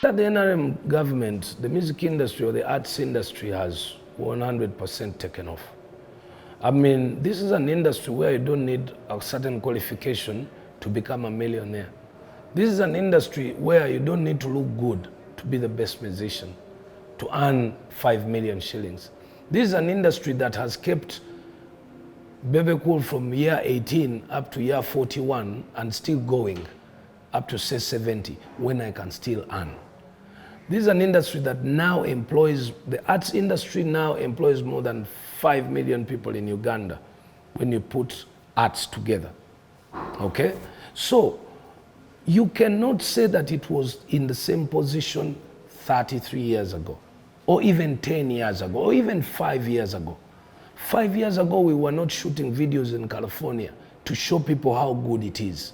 After the NRM government, the music industry or the arts industry has 100% taken off. I mean, this is an industry where you don't need a certain qualification to become a millionaire. This is an industry where you don't need to look good to be the best musician, to earn 5 million shillings. This is an industry that has kept Bebe cool from year 18 up to year 41 and still going up to say 70 when I can still earn. This is an industry that now employs, the arts industry now employs more than 5 million people in Uganda when you put arts together, okay? So you cannot say that it was in the same position 33 years ago, or even 10 years ago, or even 5 years ago. 5 years ago, we were not shooting videos in California to show people how good it is.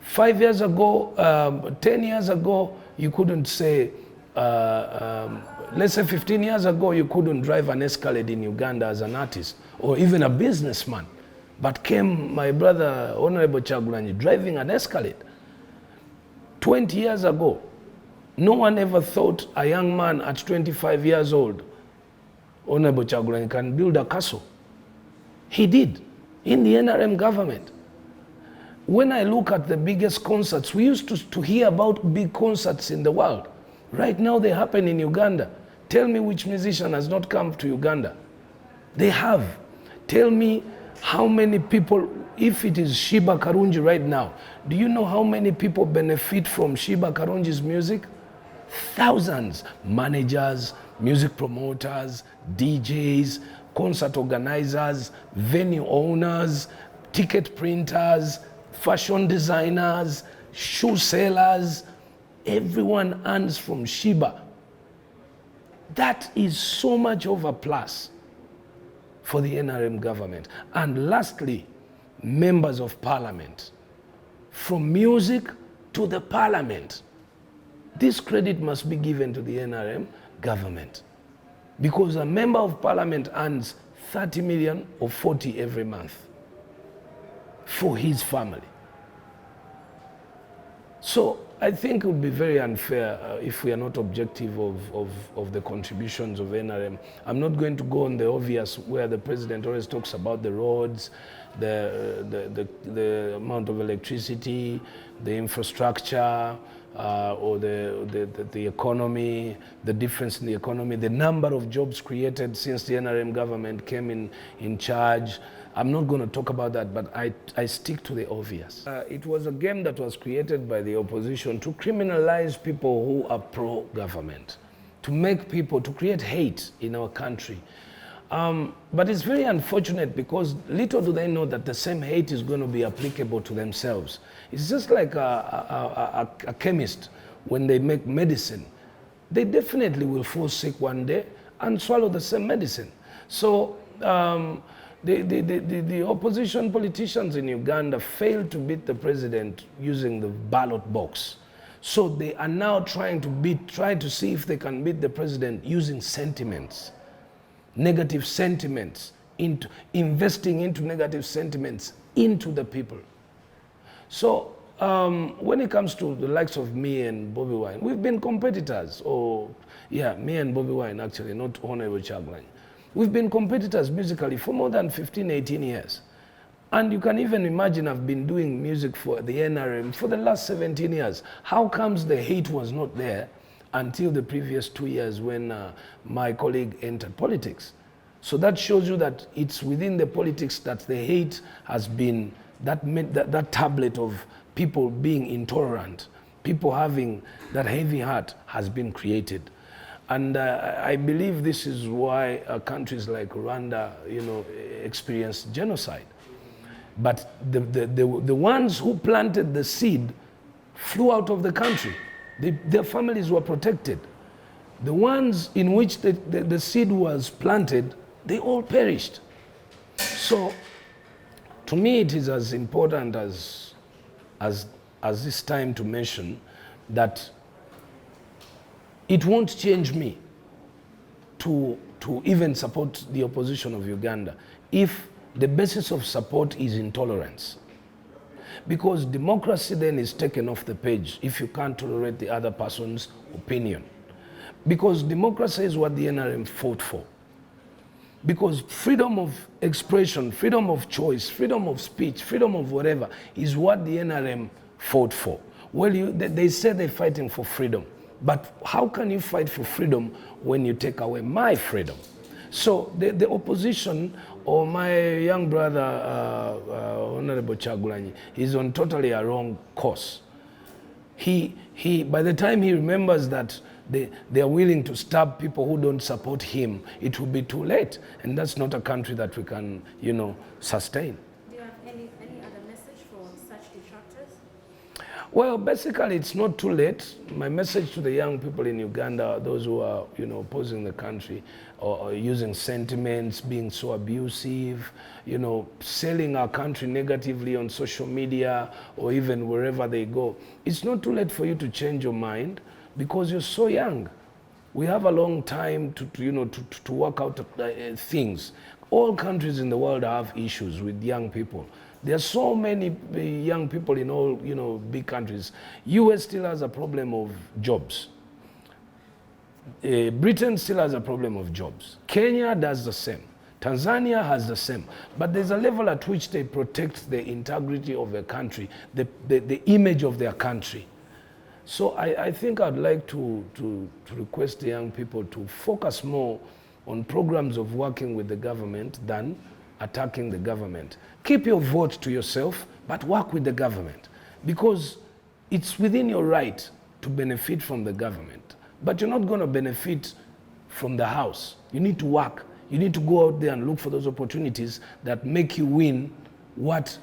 5 years ago, 10 years ago, you couldn't say, let's say 15 years ago, you couldn't drive an Escalade in Uganda as an artist, or even a businessman. But came my brother, Honorable Kyagulanyi, driving an Escalade. 20 years ago, no one ever thought a young man at 25 years old, Honorable Kyagulanyi, can build a castle. He did, in the NRM government. When I look at the biggest concerts, we used to hear about big concerts in the world. Right now they happen in Uganda. Tell me which musician has not come to Uganda. They have. Tell me how many people, if it is Shiba Karungi right now, do you know how many people benefit from Shiba Karungi's music? Thousands. Managers, music promoters, DJs, concert organizers, venue owners, ticket printers, fashion designers, shoe sellers, everyone earns from Shiba. That is so much of a plus for the NRM government. And lastly, members of parliament. From music to the parliament. This credit must be given to the NRM government, because a member of parliament earns 30 million or 40 every month for his family. So I think it would be very unfair if we are not objective of the contributions of NRM. I'm not going to go on the obvious where the president always talks about the roads, the amount of electricity, the infrastructure, or the economy, the difference in the economy, the number of jobs created since the NRM government came in charge. I'm not going to talk about that, but I stick to the obvious. It was a game that was created by the opposition to criminalize people who are pro-government, to make people, to create hate in our country. But it's very unfortunate, because little do they know that the same hate is going to be applicable to themselves. It's just like a chemist when they make medicine. They definitely will fall sick one day and swallow the same medicine. So the opposition politicians in Uganda failed to beat the president using the ballot box. So they are now trying to see if they can beat the president using sentiments. Negative sentiments, investing into negative sentiments into the people. So when it comes to the likes of me and Bobby Wine, we've been competitors. Me and Bobby Wine actually, not Honorable Kyagulanyi. We've been competitors musically for more than 15, 18 years. And you can even imagine I've been doing music for the NRM for the last 17 years. How comes the hate was not there until the previous 2 years when my colleague entered politics? So that shows you that it's within the politics that the hate has been, that tablet of people being intolerant, people having that heavy heart has been created. And I believe this is why countries like Rwanda, experience genocide. But the ones who planted the seed flew out of the country. Their families were protected. The ones in which the seed was planted, they all perished. So, to me, it is as important as this time to mention that it won't change me to even support the opposition of Uganda if the basis of support is intolerance. Because democracy then is taken off the page if you can't tolerate the other person's opinion. Because democracy is what the NRM fought for. Because freedom of expression, freedom of choice, freedom of speech, freedom of whatever is what the NRM fought for. Well, they say they're fighting for freedom. But how can you fight for freedom when you take away my freedom? So the opposition, or my young brother, Honorable Chagulanyi, is on totally a wrong course. By the time he remembers that they are willing to stab people who don't support him, it will be too late. And that's not a country that we can, sustain. Do you have any other message for such detractors? Well, basically, it's not too late. My message to the young people in Uganda, those who are, opposing the country, or using sentiments, being so abusive, selling our country negatively on social media or even wherever they go, it's not too late for you to change your mind because you're so young. We have a long time to work out things. All countries in the world have issues with young people. There are so many young people in all, big countries. US still has a problem of jobs. Britain still has a problem of jobs. Kenya does the same. Tanzania has the same. But there's a level at which they protect the integrity of their country, the image of their country. So I think I'd like to request the young people to focus more on programs of working with the government than attacking the government. Keep your vote to yourself, but work with the government. Because it's within your right to benefit from the government. But you're not going to benefit from the house. You need to work. You need to go out there and look for those opportunities that make you win what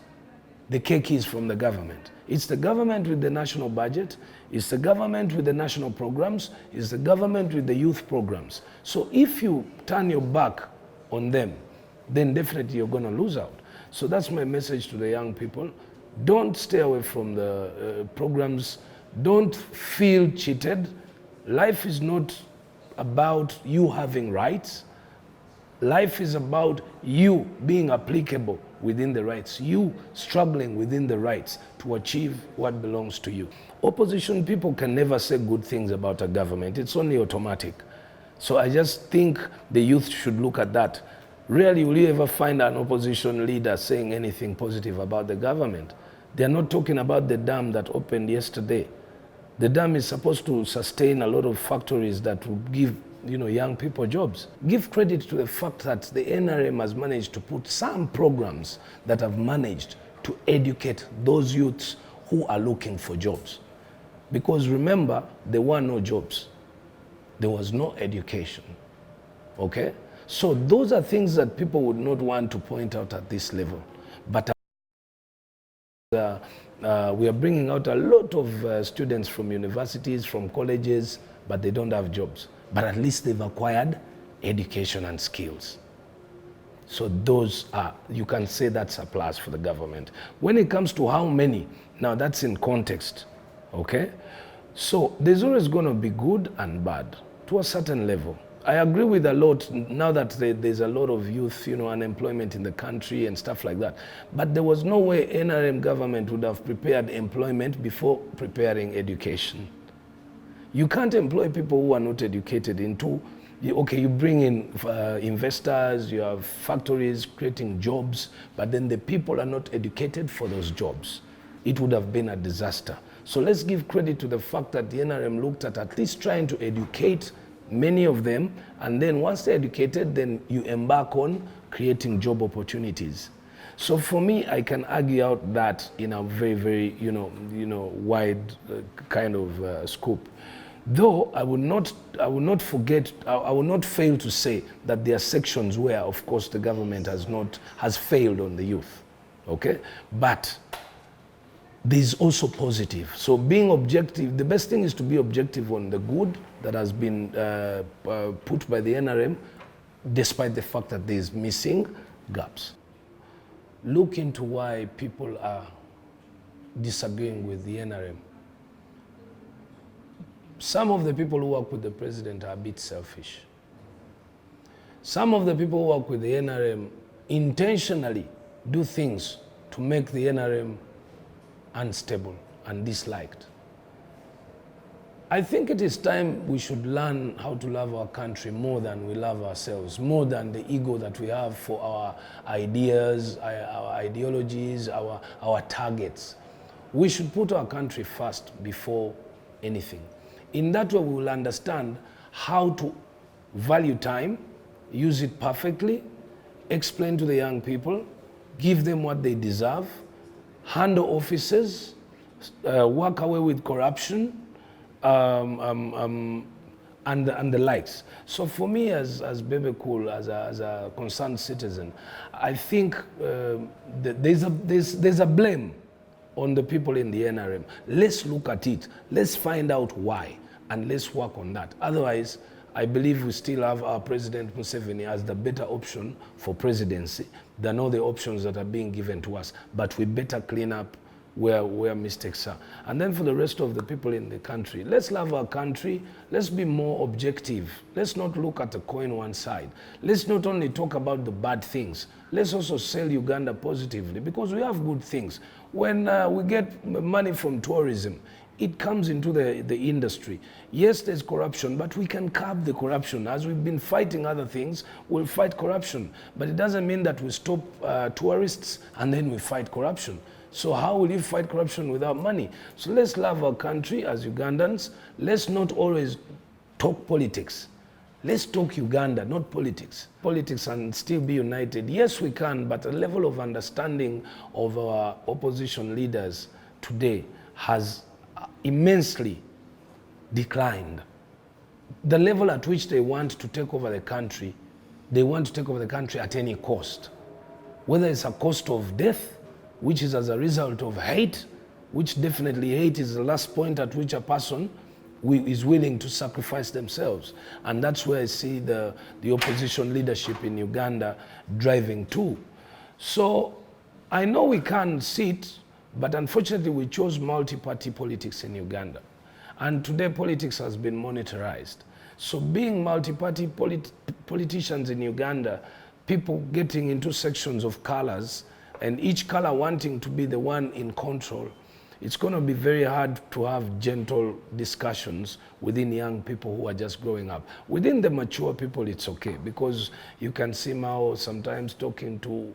the cake is from the government. It's the government with the national budget. It's the government with the national programs. It's the government with the youth programs. So if you turn your back on them, then definitely you're going to lose out. So that's my message to the young people. Don't stay away from the programs. Don't feel cheated. Life is not about you having rights. Life is about you being applicable within the rights, you struggling within the rights to achieve what belongs to you. Opposition people can never say good things about a government. It's only automatic. So I just think the youth should look at that. Rarely will you ever find an opposition leader saying anything positive about the government. They're not talking about the dam that opened yesterday. The dam is supposed to sustain a lot of factories that will give young people jobs. Give credit to the fact that the NRM has managed to put some programs that have managed to educate those youths who are looking for jobs. Because remember, there were no jobs. There was no education. Okay? So those are things that people would not want to point out at this level. But we are bringing out a lot of students from universities, from colleges, but they don't have jobs. But at least they've acquired education and skills. So those are, you can say that's a plus for the government. When it comes to how many, now that's in context, okay? So there's always going to be good and bad to a certain level. I agree with a lot now that there's a lot of youth, unemployment in the country and stuff like that. But there was no way NRM government would have prepared employment before preparing education. You can't employ people who are not educated into, you bring in investors, you have factories creating jobs, but then the people are not educated for those jobs. It would have been a disaster. So let's give credit to the fact that the NRM looked at least trying to educate many of them, and then once they're educated, then you embark on creating job opportunities. So for me, I can argue out that in a very, very, wide kind of scope. Though I will not fail to say that there are sections where, of course, the government has failed on the youth, okay? But there's also positive. So being objective, the best thing is to be objective on the good that has been put by the NRM, despite the fact that there's missing gaps. Look into why people are disagreeing with the NRM. Some of the people who work with the president are a bit selfish. Some of the people who work with the NRM intentionally do things to make the NRM unstable, and disliked. I think it is time we should learn how to love our country more than we love ourselves, more than the ego that we have for our ideas, our ideologies, our targets. We should put our country first before anything. In that way, we will understand how to value time, use it perfectly, explain to the young people, give them what they deserve, handle offices, work away with corruption, and the likes. So for me, as Bebe Cool, as a concerned citizen, I think that there's a blame on the people in the NRM. Let's look at it. Let's find out why, and let's work on that. Otherwise, I believe we still have our President Museveni as the better option for presidency than all the options that are being given to us. But we better clean up where mistakes are. And then for the rest of the people in the country, let's love our country. Let's be more objective. Let's not look at the coin one side. Let's not only talk about the bad things. Let's also sell Uganda positively, because we have good things. When we get money from tourism, it comes into the industry. Yes, there's corruption, but we can curb the corruption. As we've been fighting other things, we'll fight corruption. But it doesn't mean that we stop tourists and then we fight corruption. So how will you fight corruption without money? So let's love our country as Ugandans. Let's not always talk politics. Let's talk Uganda, not politics. Politics and still be united. Yes, we can, but the level of understanding of our opposition leaders today has immensely declined. The level at which they want to take over the country, they want to take over the country at any cost. Whether it's a cost of death, which is as a result of hate, which definitely hate is the last point at which a person is willing to sacrifice themselves. And that's where I see the opposition leadership in Uganda driving to. So I know we can sit, but unfortunately we chose multi-party politics in Uganda. And today politics has been monetarized. So being multi-party politicians in Uganda, people getting into sections of colors, and each color wanting to be the one in control, it's going to be very hard to have gentle discussions within young people who are just growing up. Within the mature people, it's okay, because you can see Mao sometimes talking to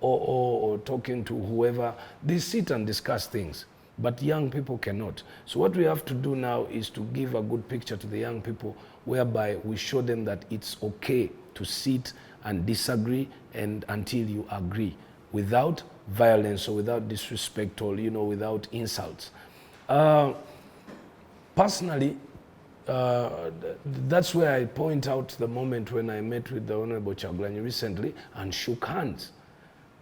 or talking to whoever. They sit and discuss things, but young people cannot. So what we have to do now is to give a good picture to the young people, whereby we show them that it's okay to sit and disagree and until you agree, without violence or without disrespect or, without insults. Personally, that's where I point out the moment when I met with the Honorable Chagulanyi recently and shook hands.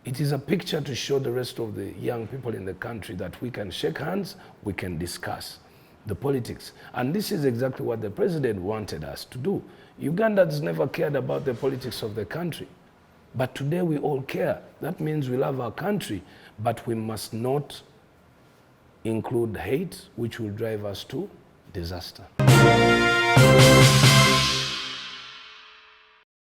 It is a picture to show the rest of the young people in the country that we can shake hands, we can discuss the politics. And this is exactly what the president wanted us to do. Ugandans never cared about the politics of the country. But today we all care. That means we love our country, but we must not include hate, which will drive us to disaster.